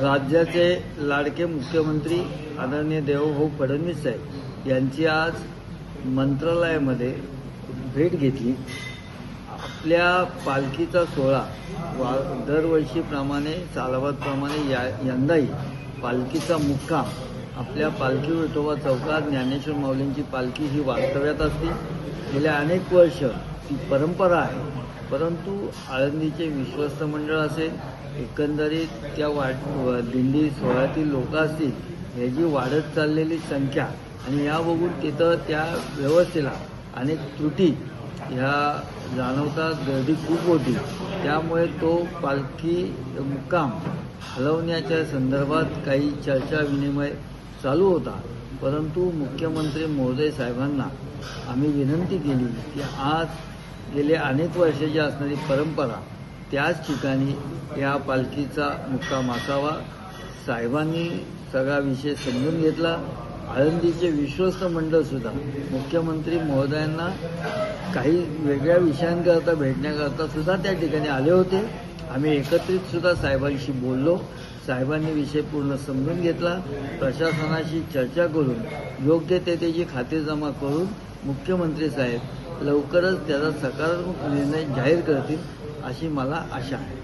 राज्याचे लाडके मुख्यमंत्री आदरणीय देवभाऊ फडणवीस साहेब यांची आज मंत्रालयामध्ये भेट घेतली। आपल्या पालखीचा सोहळा दरवर्षीप्रमाणे सालाबादप्रमाणे यंदाही पालखीचा मुक्काम आपल्या पालखी विठोबा चौकात ज्ञानेश्वर माऊलींची पालखी ही वास्तव्यात असते। गेल्या अनेक वर्ष ती परंपरा आहे, परंतु आळंदीचे विश्वस्त मंडळ असेल, एकंदरीत त्या दिंडी सोहळ्यातील लोक असतील, याची वाढत चाललेली संख्या आणि या बघून तिथं त्या व्यवस्थेला अनेक त्रुटी ह्या जाणवतात। गर्दी खूप होती, त्यामुळे तो पालखी मुक्काम हलवण्याच्या संदर्भात काही चर्चा विनिमय चालू होता। परंतु मुख्यमंत्री महोदय साहेबांना आम्ही विनंती केली की आज गेले अनेक वर्षाची असणारी परंपरा त्याच ठिकाणी या पालखीचा मुक्काम असावा। साहेबांनी सगळा विषय समजून घेतला। आळंदीचे विश्वस्त मंडळसुद्धा मुख्यमंत्री महोदयांना काही वेगळ्या विषयांकरता भेटण्याकरता सुद्धा त्या ठिकाणी आले होते। आम्ही एकत्रित सुद्धा साहेबांशी बोललो। साहेबांनी विषय पूर्ण समजून घेतला। प्रशासनाशी चर्चा करून योग्य ते त्याची खातेजमा करून मुख्यमंत्री साहेब लवकरच त्याचा सकारात्मक निर्णय जाहीर करतील अशी मला आशा आहे।